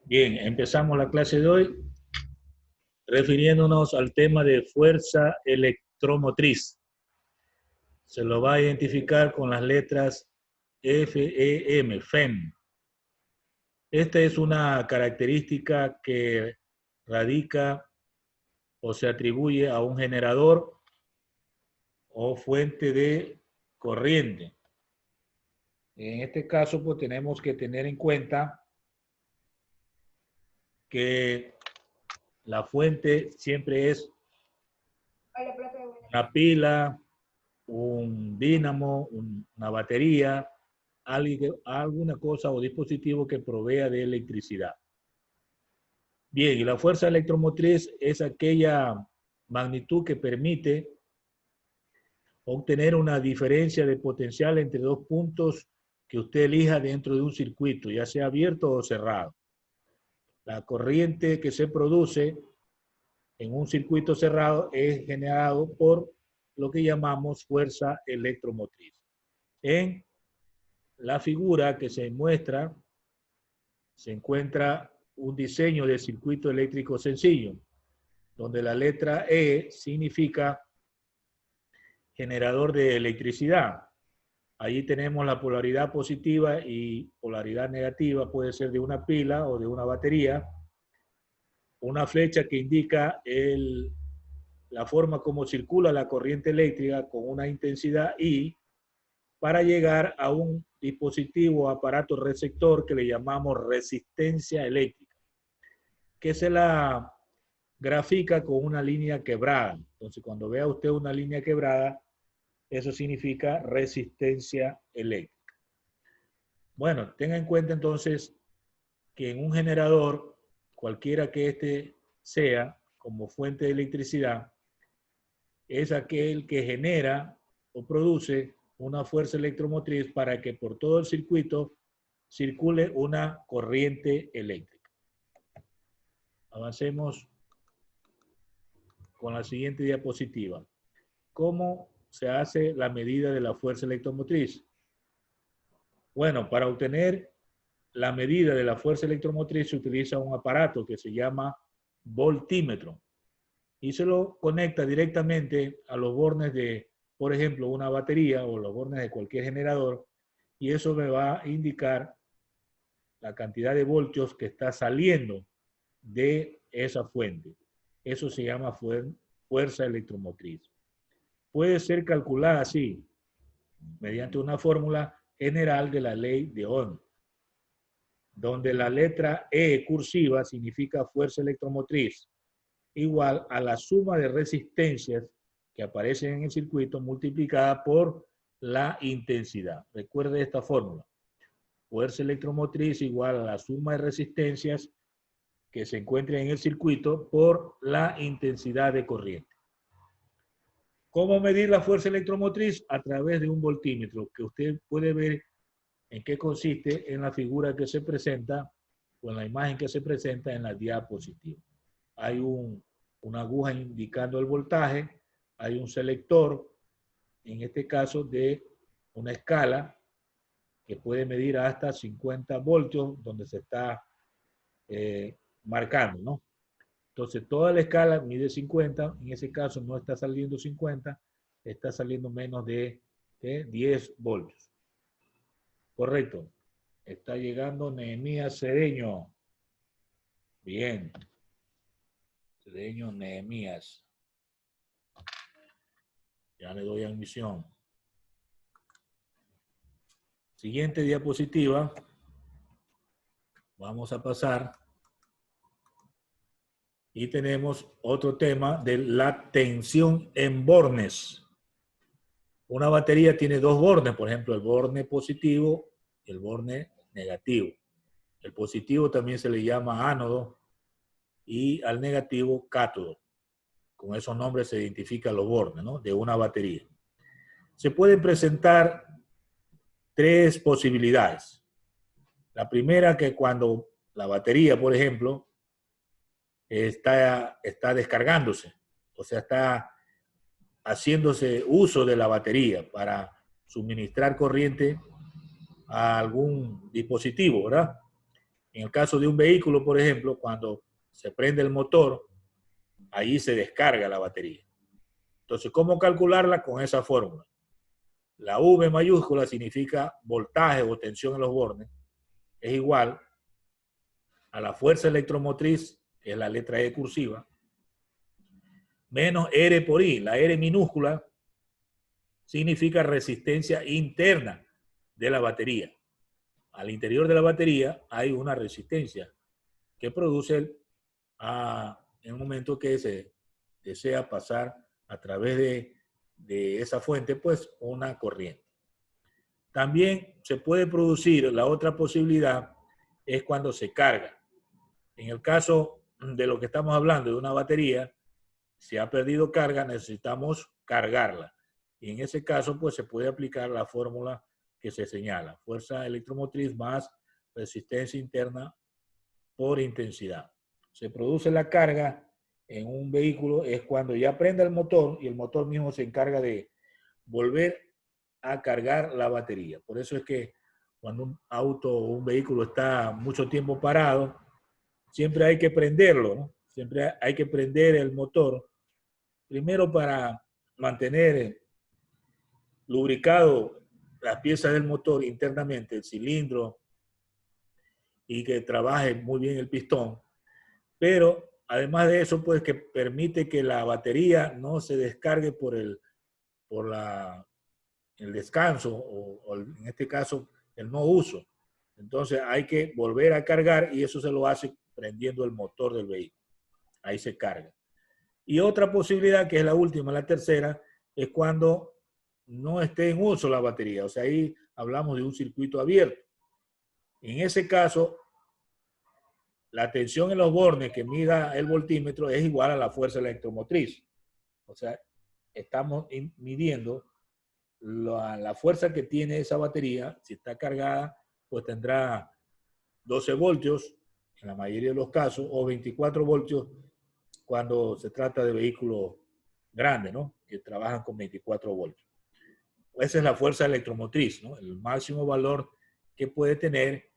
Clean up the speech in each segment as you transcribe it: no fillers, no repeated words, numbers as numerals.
Bien, empezamos la clase de hoy refiriéndonos al tema de fuerza electromotriz. Se lo va a identificar con las letras FEM, FEM. Esta es una característica que radica o se atribuye a un generador o fuente de corriente. En este caso, pues tenemos que tener en cuenta que la fuente siempre es una pila, un dínamo, una batería, alguna cosa o dispositivo que provea de electricidad. Bien, y la fuerza electromotriz es aquella magnitud que permite obtener una diferencia de potencial entre dos puntos que usted elija dentro de un circuito, ya sea abierto o cerrado. La corriente que se produce en un circuito cerrado es generado por lo que llamamos fuerza electromotriz. En la figura que se muestra se encuentra un diseño de circuito eléctrico sencillo, donde la letra E significa generador de electricidad. Allí tenemos la polaridad positiva y polaridad negativa, puede ser de una pila o de una batería. Una flecha que indica la forma como circula la corriente eléctrica con una intensidad I para llegar a un dispositivo o aparato receptor que le llamamos resistencia eléctrica, que se la grafica con una línea quebrada. Entonces, cuando vea usted una línea quebrada, eso significa resistencia eléctrica. Bueno, tenga en cuenta entonces que en un generador, cualquiera que éste sea como fuente de electricidad, es aquel que genera o produce una fuerza electromotriz para que por todo el circuito circule una corriente eléctrica. Avancemos con la siguiente diapositiva. ¿Cómo se hace la medida de la fuerza electromotriz? Bueno, para obtener la medida de la fuerza electromotriz se utiliza un aparato que se llama voltímetro y se lo conecta directamente a los bornes de, por ejemplo, una batería o los bornes de cualquier generador, y eso me va a indicar la cantidad de voltios que está saliendo de esa fuente. Eso se llama fuerza electromotriz. Puede ser calculada así, mediante una fórmula general de la ley de Ohm, donde la letra E cursiva significa fuerza electromotriz, igual a la suma de resistencias que aparecen en el circuito multiplicada por la intensidad. Recuerde esta fórmula. Fuerza electromotriz igual a la suma de resistencias que se encuentran en el circuito por la intensidad de corriente. ¿Cómo medir la fuerza electromotriz? A través de un voltímetro, que usted puede ver en qué consiste en la figura que se presenta o en la imagen que se presenta en la diapositiva. Hay una aguja indicando el voltaje, hay un selector, en este caso de una escala que puede medir hasta 50 voltios, donde se está marcando, ¿no? Entonces, toda la escala mide 50, en ese caso no está saliendo 50, está saliendo menos de 10 voltios. Correcto. Está llegando Nehemías Cedeño. Bien. Cedeño Nehemías. Ya le doy admisión. Siguiente diapositiva. Vamos a pasar. Y tenemos otro tema de la tensión en bornes. Una batería tiene dos bornes, por ejemplo, el borne positivo y el borne negativo. El positivo también se le llama ánodo y al negativo cátodo. Con esos nombres se identifican los bornes, ¿no?, de una batería. Se pueden presentar tres posibilidades. La primera, que cuando la batería, por ejemplo, está descargándose, o sea, está haciéndose uso de la batería para suministrar corriente a algún dispositivo, ¿verdad? En el caso de un vehículo, por ejemplo, cuando se prende el motor, ahí se descarga la batería. Entonces, ¿cómo calcularla? Con esa fórmula. La V mayúscula significa voltaje o tensión en los bornes. Es igual a la fuerza electromotriz, que es la letra E cursiva, menos R por I. La R minúscula significa resistencia interna de la batería. Al interior de la batería hay una resistencia que produce en el momento que se desea pasar a través de esa fuente, pues una corriente. También se puede producir, la otra posibilidad es cuando se carga. En el caso de lo que estamos hablando de una batería, si ha perdido carga, necesitamos cargarla. Y en ese caso, pues se puede aplicar la fórmula que se señala. Fuerza electromotriz más resistencia interna por intensidad. Se produce la carga en un vehículo es cuando ya prende el motor y el motor mismo se encarga de volver a cargar la batería. Por eso es que cuando un auto o un vehículo está mucho tiempo parado, siempre hay que prenderlo, ¿no? Siempre hay que prender el motor, primero para mantener lubricado las piezas del motor internamente, el cilindro, y que trabaje muy bien el pistón. Pero además de eso, pues que permite que la batería no se descargue por el descanso o en este caso el no uso. Entonces hay que volver a cargar y eso se lo hace prendiendo el motor del vehículo. Ahí se carga. Y otra posibilidad, que es la última, la tercera, es cuando no esté en uso la batería. O sea, ahí hablamos de un circuito abierto. En ese caso, la tensión en los bornes que mida el voltímetro es igual a la fuerza electromotriz. O sea, estamos midiendo la fuerza que tiene esa batería. Si está cargada, pues tendrá 12 voltios en la mayoría de los casos, o 24 voltios cuando se trata de vehículos grandes, ¿no? Que trabajan con 24 voltios. Esa es la fuerza electromotriz, ¿no? El máximo valor que puede tener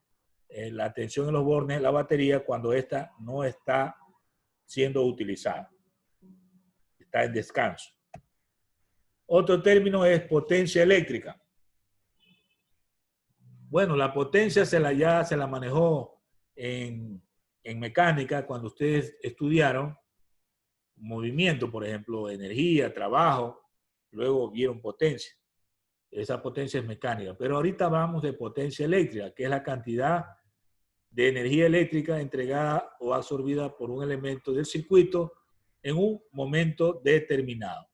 la tensión en los bornes, la batería, cuando ésta no está siendo utilizada. Está en descanso. Otro término es potencia eléctrica. Bueno, la potencia ya se la manejó en mecánica cuando ustedes estudiaron movimiento, por ejemplo, energía, trabajo, luego vieron potencia. Esa potencia es mecánica. Pero ahorita hablamos de potencia eléctrica, que es la cantidad de energía eléctrica entregada o absorbida por un elemento del circuito en un momento determinado.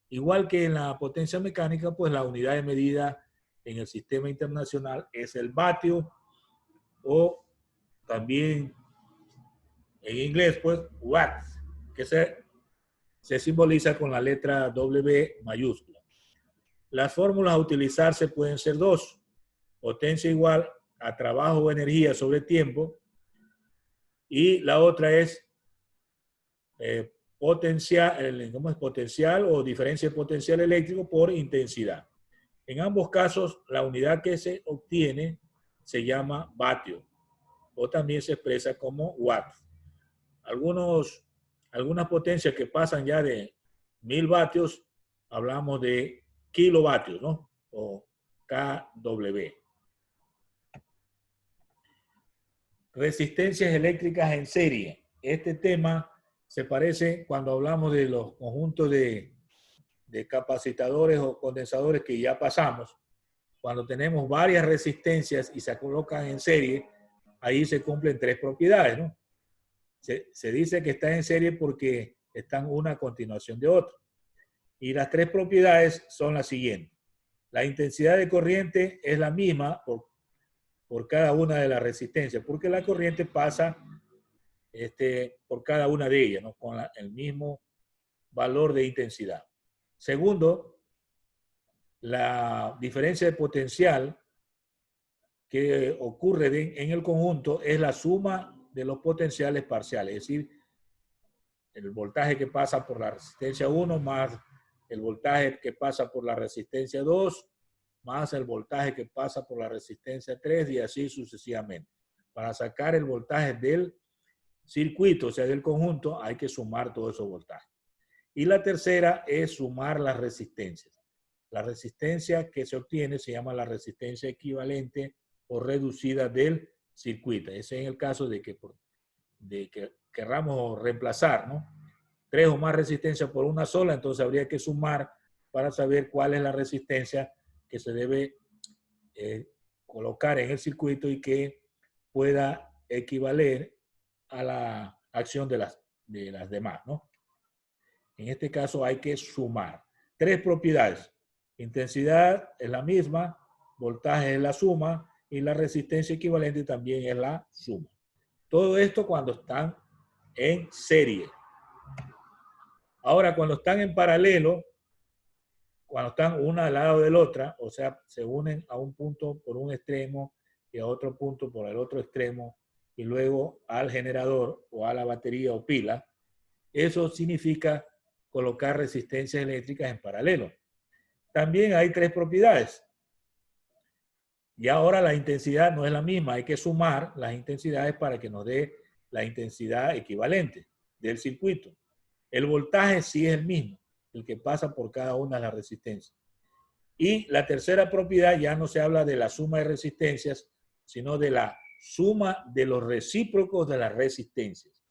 Igual que en la potencia mecánica, pues la unidad de medida en el sistema internacional es el vatio, o también en inglés, pues watts, que se simboliza con la letra W mayúscula. Las fórmulas a utilizarse pueden ser dos: potencia igual a trabajo o energía sobre tiempo, y la otra es potencial o diferencia de potencial eléctrico por intensidad. En ambos casos, la unidad que se obtiene se llama vatio, o también se expresa como watt. Algunas potencias que pasan ya de 1000 vatios, hablamos de kilovatios, ¿no? O kW. Resistencias eléctricas en serie. Este tema se parece cuando hablamos de los conjuntos de capacitadores o condensadores que ya pasamos. Cuando tenemos varias resistencias y se colocan en serie, ahí se cumplen tres propiedades, ¿no? Se dice que está en serie porque están una a continuación de otra. Y las tres propiedades son las siguientes. La intensidad de corriente es la misma por cada una de las resistencias, porque la corriente pasa por cada una de ellas, ¿no? Con el mismo valor de intensidad. Segundo, la diferencia de potencial que ocurre en el conjunto es la suma de los potenciales parciales, es decir, el voltaje que pasa por la resistencia 1 más el voltaje que pasa por la resistencia 2 más el voltaje que pasa por la resistencia 3 y así sucesivamente. Para sacar el voltaje del circuito, o sea, del conjunto, hay que sumar todos esos voltajes. Y la tercera es sumar las resistencias. La resistencia que se obtiene se llama la resistencia equivalente o reducida del circuito. Ese es en el caso de que querramos reemplazar, ¿no?, 3 o más resistencias por una sola, entonces habría que sumar para saber cuál es la resistencia que se debe colocar en el circuito y que pueda equivaler a la acción de las demás, ¿no? En este caso hay que sumar 3 propiedades. Intensidad es la misma, voltaje es la suma y la resistencia equivalente también es la suma. Todo esto cuando están en serie. Ahora, cuando están en paralelo, cuando están una al lado de la otra, o sea, se unen a un punto por un extremo y a otro punto por el otro extremo, y luego al generador o a la batería o pila, eso significa colocar resistencias eléctricas en paralelo. También hay 3 propiedades. Y ahora la intensidad no es la misma, hay que sumar las intensidades para que nos dé la intensidad equivalente del circuito. El voltaje sí es el mismo, el que pasa por cada una de las resistencias. Y la tercera propiedad ya no se habla de la suma de resistencias, sino de la suma de los recíprocos de las resistencias.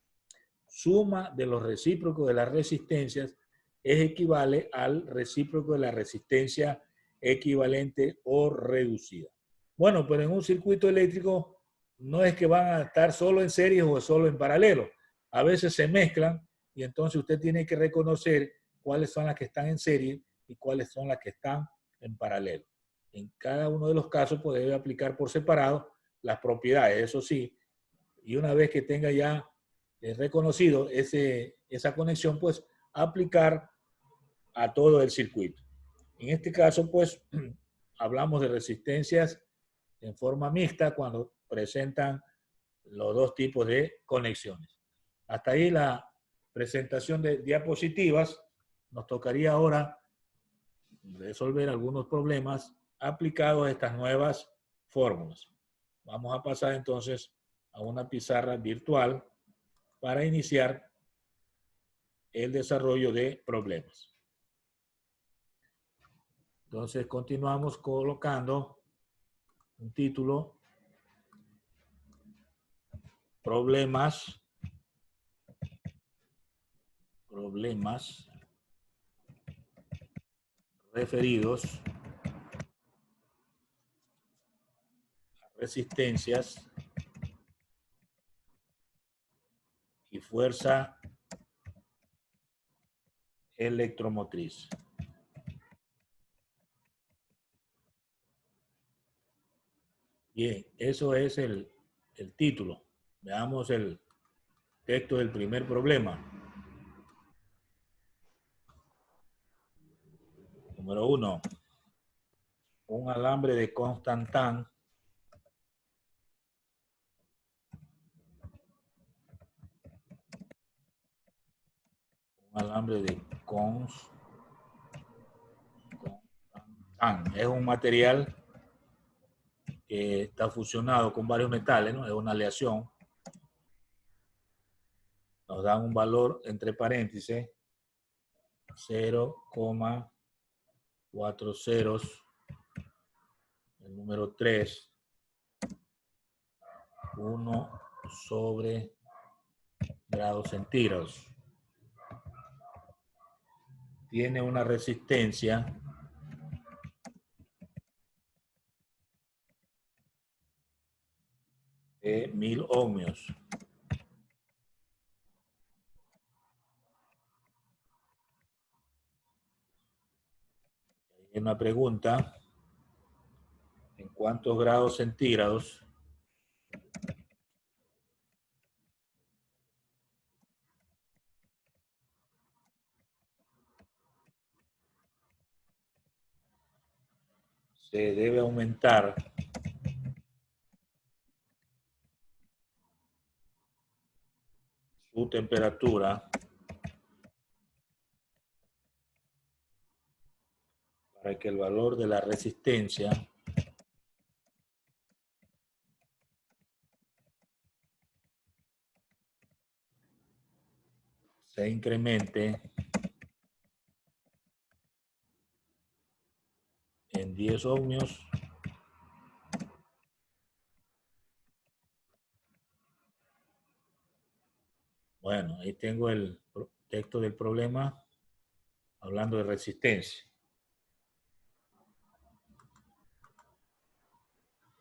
Suma de los recíprocos de las resistencias es equivale al recíproco de la resistencia equivalente o reducida. Bueno, pero en un circuito eléctrico no es que van a estar solo en serie o solo en paralelo. A veces se mezclan y entonces usted tiene que reconocer cuáles son las que están en serie y cuáles son las que están en paralelo. En cada uno de los casos pues debe aplicar por separado las propiedades, eso sí, y una vez que tenga ya reconocido esa conexión, pues aplicar a todo el circuito. En este caso, pues hablamos de resistencias en forma mixta cuando presentan los dos tipos de conexiones. Hasta ahí la presentación de diapositivas. Nos tocaría ahora resolver algunos problemas aplicados a estas nuevas fórmulas. Vamos a pasar entonces a una pizarra virtual para iniciar el desarrollo de problemas. Entonces continuamos colocando un título: problemas referidos a resistencias y fuerza electromotriz. Bien, eso es el título. Veamos el texto del primer problema. Número 1. Un alambre de Constantan Constantan es un material que está fusionado con varios metales, ¿no? Es una aleación. Nos dan un valor entre paréntesis 0,4 ceros, el número 3, 1 sobre grados centígrados. Tiene una resistencia de 1000 ohmios. Hay una pregunta: ¿en cuántos grados centígrados se debe aumentar su temperatura para que el valor de la resistencia se incremente en 10 ohmios Bueno, ahí tengo el texto del problema hablando de resistencia.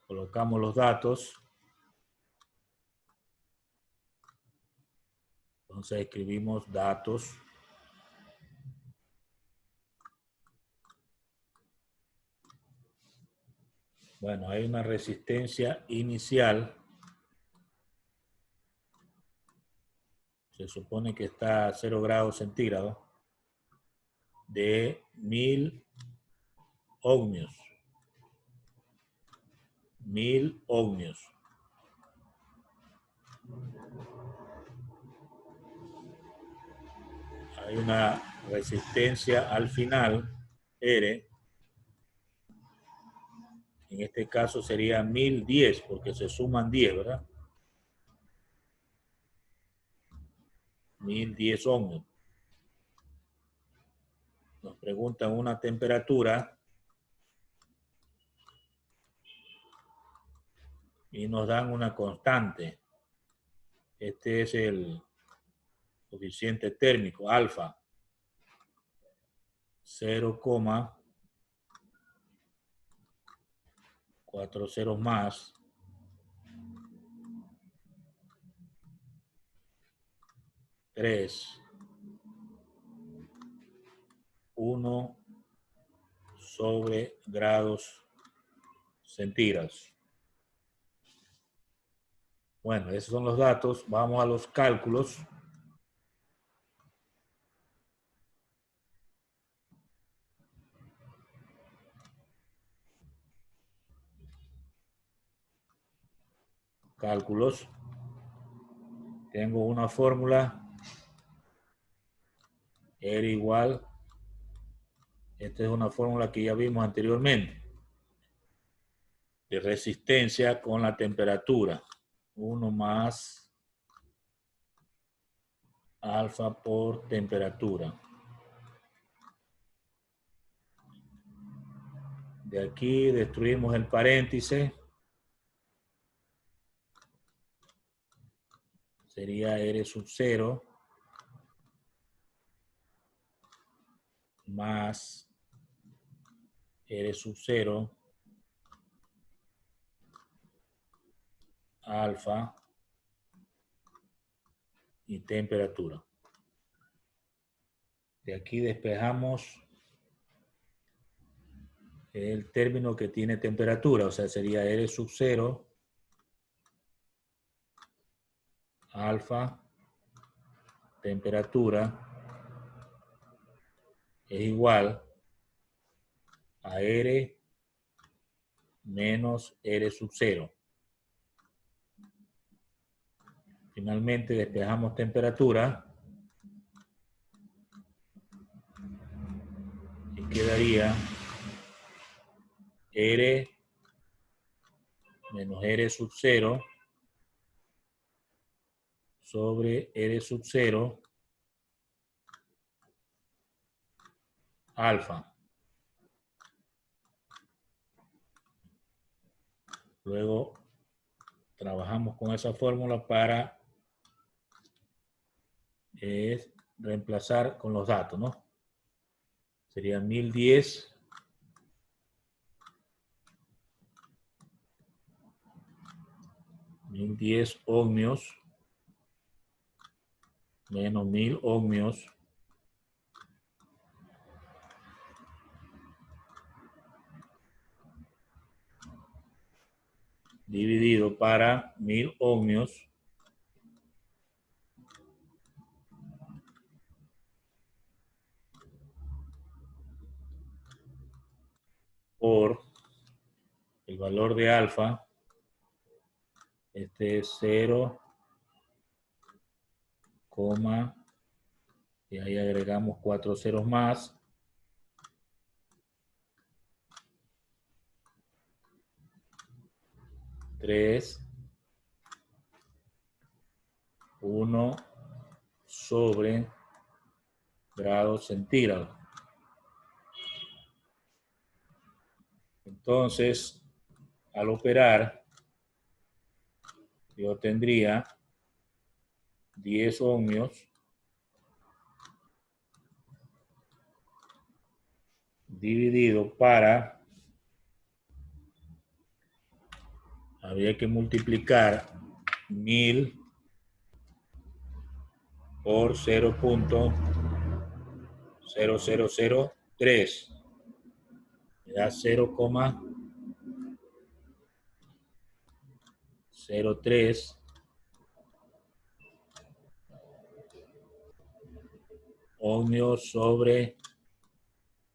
Colocamos los datos. Entonces escribimos datos. Bueno, hay una resistencia inicial. Se supone que está a 0 grados centígrados de 1000 ohmios. 1000 ohmios. Hay una resistencia al final, R. En este caso sería 1010, porque se suman 10, ¿verdad? 1010 ohmios. Nos preguntan una temperatura y nos dan una constante. Este es el coeficiente térmico, alfa. 0,40 más 3, 1 sobre grados centígrados. Bueno, esos son los datos. Vamos a los cálculos. Cálculos. Tengo una fórmula. R igual. Esta es una fórmula que ya vimos anteriormente. De resistencia con la temperatura. 1 más alfa por temperatura. De aquí destruimos el paréntesis. Sería R sub 0 más R sub 0 alfa y temperatura. De aquí despejamos el término que tiene temperatura, o sea, sería R sub 0 alfa temperatura es igual a R menos R sub 0. Finalmente despejamos temperatura y quedaría R menos R sub 0 sobre R sub 0 alfa. Luego trabajamos con esa fórmula para reemplazar con los datos, ¿no? Sería 1010 ohmios menos 1000 ohmios dividido para 1000 ohmios por el valor de alfa. Este es 0, y ahí agregamos 4 ceros más. Tres, 1 sobre grados centígrados. Entonces, al operar, yo tendría 10 ohmios dividido para, habría que multiplicar 1000 por 0.0003. Me da 0,03 ohmios sobre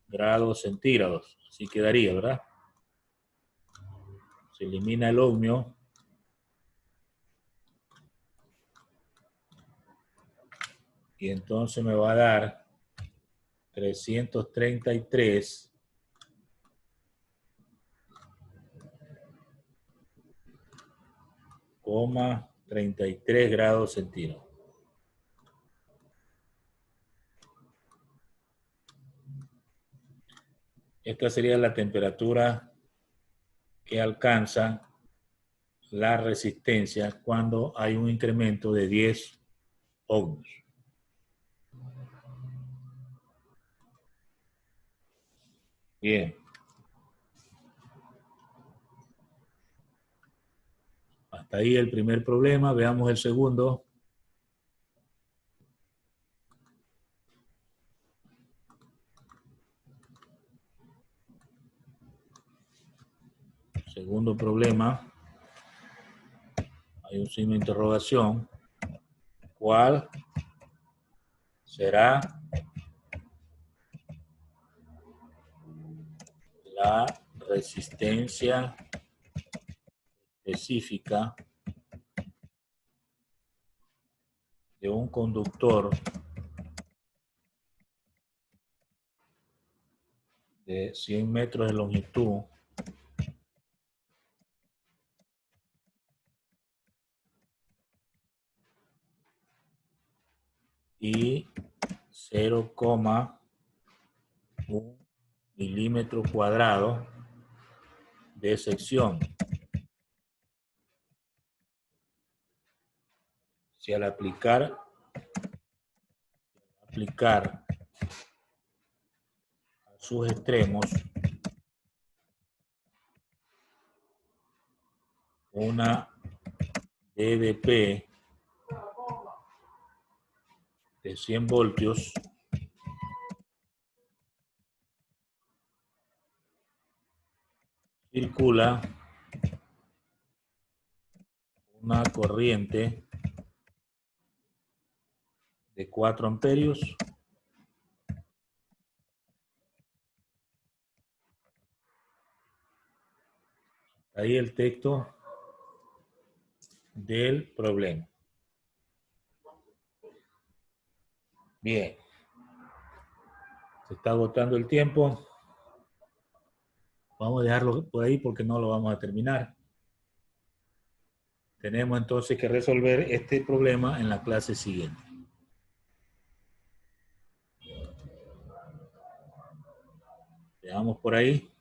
grados centígrados. Así quedaría, ¿verdad? Se elimina el ohmio. Y entonces me va a dar 333,33 grados centígrados. Esta sería la temperatura que alcanza la resistencia cuando hay un incremento de 10 ohmios. Bien. Hasta ahí el primer problema. Veamos el segundo. Segundo problema. Hay un signo de interrogación. ¿Cuál será la resistencia específica de un conductor de 100 metros de longitud y 0,1 milímetro cuadrado de sección? Si al aplicar a sus extremos una DDP de 100 voltios, circula una corriente de 4 amperios ahí el texto del problema. Bien. Se está agotando el tiempo. Vamos a dejarlo por ahí porque no lo vamos a terminar. Tenemos entonces que resolver este problema en la clase siguiente. Veamos por ahí.